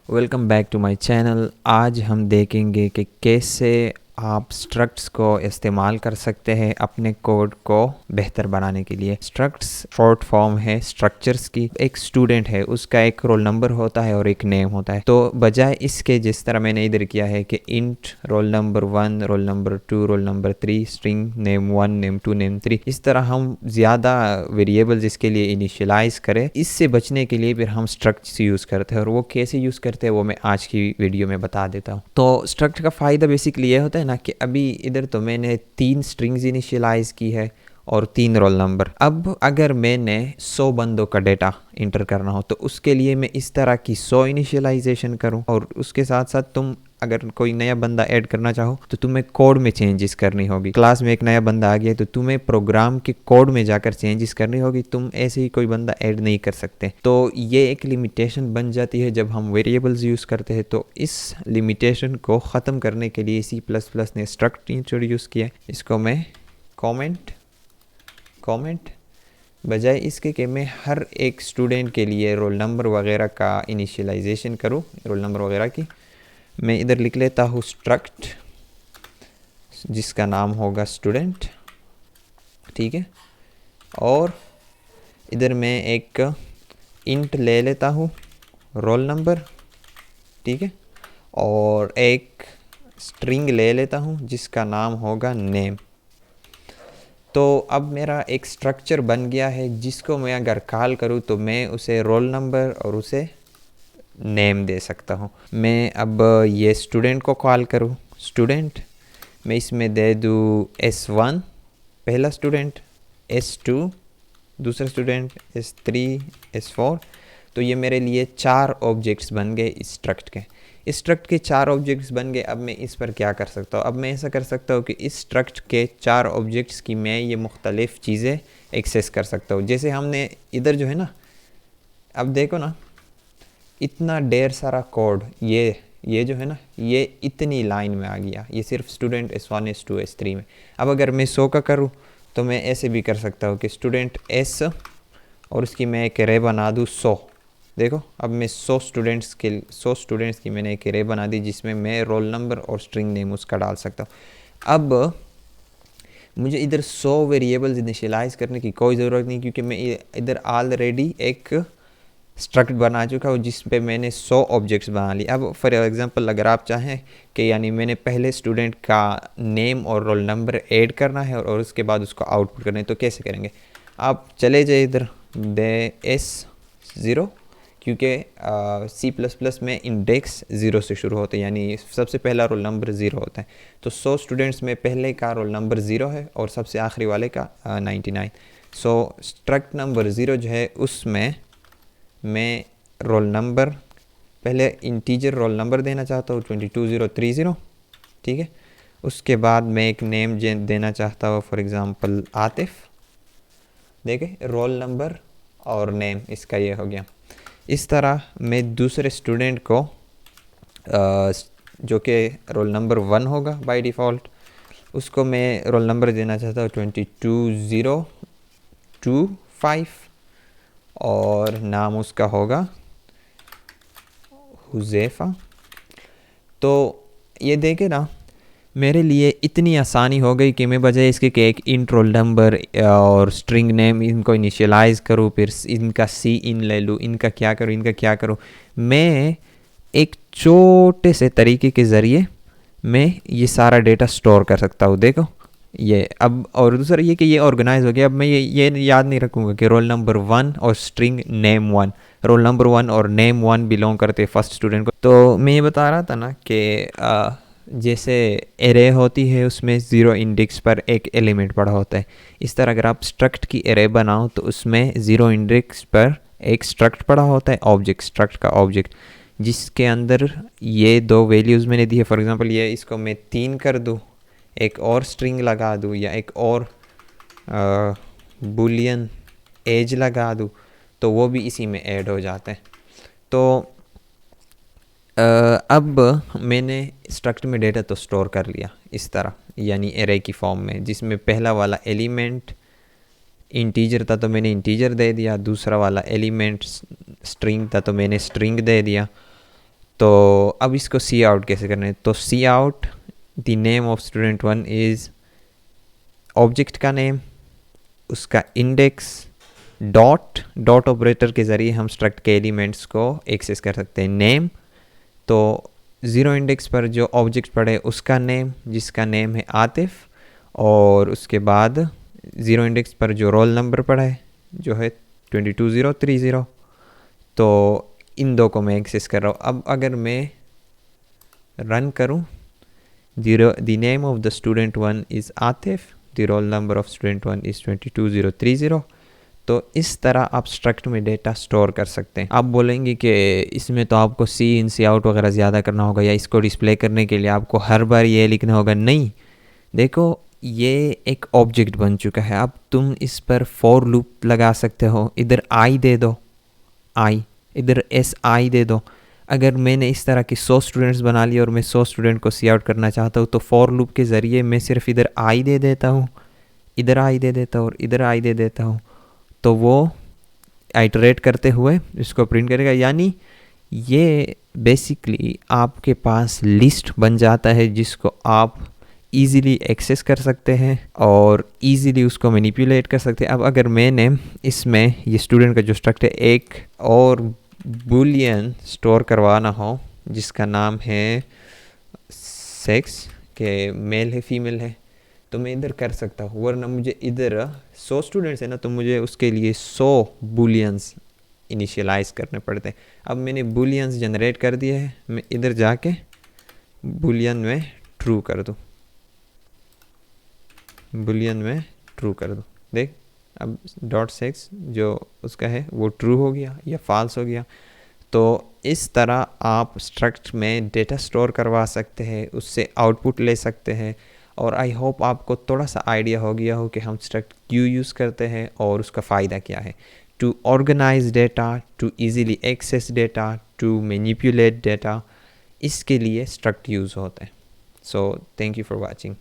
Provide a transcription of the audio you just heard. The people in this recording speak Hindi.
Welcome back to my channel. आज हम देखेंगे कि कैसे आप स्ट्रक्ट्स को इस्तेमाल कर सकते हैं अपने कोड को बेहतर बनाने के लिए। स्ट्रक्ट्स शॉर्ट फॉर्म है स्ट्रक्चर्स की। एक स्टूडेंट है, उसका एक रोल नंबर होता है और एक नेम होता है। तो बजाय इसके जिस तरह मैंने इधर किया है कि int roll number 1, roll number 2, roll number 3, string name 1, name 2, name 3, इस तरह हम ज़्यादा वेरिएबल्स इसके लिए इनिशियलाइज करें। इससे बचने के लिए फिर हम स्ट्रक्ट्स यूज़ करते हैं, और वो कैसे यूज़ करते हैं वो मैं आज की वीडियो में बता देता हूँ। तो स्ट्रक्ट का फ़ायदा बेसिकली ये होता है ना कि अभी इधर तो मैंने 3 स्ट्रिंग्स इनिशियलाइज की है और 3 रोल नंबर। अब अगर मैंने 100 बंदों का डेटा इंटर करना हो तो उसके लिए मैं इस तरह की 100 इनिशियलाइजेशन करूं, और उसके साथ साथ तुम अगर कोई नया बंदा ऐड करना चाहो तो तुम्हें कोड में चेंजेस करनी होगी। क्लास में एक नया बंदा आ गया तो तुम्हें प्रोग्राम के कोड में जाकर चेंजेस करनी होगी, तुम ऐसे ही कोई बंदा ऐड नहीं कर सकते। तो ये एक लिमिटेशन बन जाती है जब हम वेरिएबल्स यूज़ करते हैं। तो इस लिमिटेशन को ख़त्म करने के लिए C++ ने स्ट्रक्ट इंट्रोड्यूस किया। इसको मैं कमेंट बजाय इसके कि मैं हर एक स्टूडेंट के लिए रोल नंबर वगैरह का इनिशियलाइजेशन करूँ, रोल नंबर वगैरह की, मैं इधर लिख लेता हूँ स्ट्रक्ट जिसका नाम होगा स्टूडेंट। ठीक है, और इधर मैं एक इंट ले लेता हूँ रोल नंबर। ठीक है, और एक स्ट्रिंग ले लेता हूँ जिसका नाम होगा नेम। तो अब मेरा एक स्ट्रक्चर बन गया है जिसको मैं अगर कॉल करूँ तो मैं उसे रोल नंबर और उसे नेम दे सकता हूँ। मैं अब ये स्टूडेंट को कॉल करूँ, स्टूडेंट, मैं इसमें दे दूँ S1 पहला स्टूडेंट, S2 दूसरा स्टूडेंट, S3, S4। तो ये मेरे लिए 4 ऑब्जेक्ट्स बन गए इस स्ट्रक्ट के। इस स्ट्रक्ट के 4 ऑब्जेक्ट्स बन गए। अब मैं इस पर क्या कर सकता हूँ? अब मैं ऐसा कर सकता हूँ कि इस स्ट्रक्ट के 4 ऑब्जेक्ट्स की मैं ये मुख्तलिफ़ चीज़ें एक्सेस कर सकता हूँ। जैसे हमने इधर जो है ना, अब देखो ना, इतना ढेर सारा कोड, ये जो है ना, ये इतनी लाइन में आ गया। ये सिर्फ स्टूडेंट S1, S2, S3 में। अब अगर मैं 100 का करूँ तो मैं ऐसे भी कर सकता हूँ कि स्टूडेंट S और उसकी मैं एक एरे बना दूँ 100। देखो, अब मैं 100 स्टूडेंट्स की मैंने एक एरे बना दी जिसमें मैं रोल नंबर और स्ट्रिंग नेम उसका डाल सकता हूँ। अब मुझे इधर 100 वेरिएबल्स इनिशियलाइज करने की कोई ज़रूरत नहीं, क्योंकि मैं इधर ऑलरेडी एक स्ट्रक्ट बना चुका हूँ जिस पे मैंने 100 ऑब्जेक्ट्स बना ली। अब फॉर एग्जांपल अगर आप चाहें कि यानी मैंने पहले स्टूडेंट का नेम और रोल नंबर ऐड करना है और उसके बाद उसको आउटपुट करना है, तो कैसे करेंगे? आप चले जाए इधर दे S0, क्योंकि C++ में इंडेक्स 0 से शुरू होता है, यानी सबसे पहला रोल नंबर 0 होता है। तो 100 स्टूडेंट्स में पहले का रोल नंबर 0 है और सबसे आखिरी वाले का 99। सो स्ट्रक्ट नंबर 0 जो है उसमें मैं रोल नंबर, पहले इंटीजर रोल नंबर देना चाहता हूँ 22030। ठीक है, उसके बाद मैं एक नेम देना चाहता हूँ, फॉर एग्ज़ाम्पल आतिफ। देखे, रोल नंबर और नेम इसका ये हो गया। इस तरह मैं दूसरे स्टूडेंट को जो कि रोल नंबर 1 होगा बाय डिफ़ॉल्ट, उसको मैं रोल नंबर देना चाहता हूँ 22025, और नाम उसका होगा हुज़ैफ़ा। तो ये देखे ना, मेरे लिए इतनी आसानी हो गई कि मैं बजाय इसके कि एक इंट रोल नंबर और स्ट्रिंग नेम इनको इनिशियलाइज़ करूँ, फिर इनका सी इन ले लूँ, इनका क्या करूँ, मैं एक छोटे से तरीके के ज़रिए मैं ये सारा डेटा स्टोर कर सकता हूँ। देखो ये अब, और दूसरा ये कि ये ऑर्गेनाइज हो गया। अब मैं ये याद नहीं रखूँगा कि रोल नंबर 1 और स्ट्रिंग नेम 1, रोल नंबर 1 और नेम 1 बिलोंग करते फर्स्ट स्टूडेंट को। तो मैं ये बता रहा था ना कि जैसे एरे होती है उसमें 0 इंडेक्स पर एक एलिमेंट पड़ा होता है, इस तरह अगर आप स्ट्रक्ट की एरे बनाओ तो उसमें 0 इंडेक्स पर एक स्ट्रक्ट पड़ा होता है, ऑब्जेक्ट, स्ट्रक्ट का ऑब्जेक्ट, जिसके अंदर ये 2 वैल्यूज़ मैंने दी है। फॉर एग्जांपल ये, इसको मैं 3 कर दूँ, एक और स्ट्रिंग लगा दूँ, या एक और बुलियन एज लगा दूँ, तो वो भी इसी में ऐड हो जाते हैं। तो अब मैंने स्ट्रक्ट में डेटा तो स्टोर कर लिया इस तरह, यानी एरे की फॉर्म में, जिसमें पहला वाला एलिमेंट इंटीजर था तो मैंने इंटीजर दे दिया, दूसरा वाला एलिमेंट स्ट्रिंग था तो मैंने स्ट्रिंग दे दिया। तो अब इसको सी आउट कैसे करना है, तो cout the name of student 1 is object का नेम, उसका इंडेक्स, डॉट ऑपरेटर के ज़रिए हम स्ट्रक्ट के एलिमेंट्स को एक्सेस कर सकते हैं। नेम, तो ज़ीरो इंडेक्स पर जो ऑब्जेक्ट पड़े उसका नेम, जिसका नेम है आतिफ, और उसके बाद ज़ीरो इंडेक्स पर जो रोल नंबर पड़ा है जो है 22030, तो इन दो को मैं एक्सेस कर रहा हूँ। अब अगर मैं रन करूँ, the name of the student 1 is Atif, the roll number of student 1 is 22030, तो इस तरह आप स्ट्रक्ट में डेटा स्टोर कर सकते हैं। आप बोलेंगे कि इसमें तो आपको सी इन सी आउट वगैरह ज़्यादा करना होगा, या इसको डिस्प्ले करने के लिए आपको हर बार ये लिखना होगा। नहीं, देखो ये एक ऑब्जेक्ट बन चुका है। अब तुम इस पर फॉर लूप लगा सकते हो, इधर आई दे दो, आई, इधर एस आई दे दो। अगर मैंने इस तरह की 100 स्टूडेंट्स बना लिए और मैं 100 स्टूडेंट को सी आउट करना चाहता हूँ, तो फॉर लूप के ज़रिए मैं सिर्फ इधर आई दे देता हूँ, इधर आई दे देता हूँ और इधर आई दे देता हूँ, तो वो आइटरेट करते हुए इसको प्रिंट करेगा। यानी ये बेसिकली आपके पास लिस्ट बन जाता है जिसको आप इजीली एक्सेस कर सकते हैं और इजीली उसको मैनिपुलेट कर सकते हैं। अब अगर मैंने इसमें ये स्टूडेंट का जो स्ट्रक्ट है एक और बुलियन स्टोर करवाना हो जिसका नाम है सेक्स, के मेल है फीमेल है, तो मैं इधर कर सकता हूँ। वरना मुझे इधर 100 स्टूडेंट्स है ना, तो मुझे उसके लिए 100 बुलियंस इनिशियलाइज करने पड़ते हैं। अब मैंने बुलियंस जनरेट कर दिए हैं, मैं इधर जाके बुलियन में ट्रू कर दूँ, बुलियन में ट्रू कर दूँ। देख अब डॉट सेक्स जो उसका है वो ट्रू हो गया या फॉल्स हो गया। तो इस तरह आप स्ट्रक्ट में डेटा स्टोर करवा सकते हैं, उससे आउटपुट ले सकते हैं। और आई होप आपको थोड़ा सा आइडिया हो गया हो कि हम स्ट्रक्ट क्यों यूज़ करते हैं और उसका फ़ायदा क्या है। To organise data, to easily access data, to manipulate data, इसके लिए स्ट्रक्ट यूज़ होता है। So thank you for watching.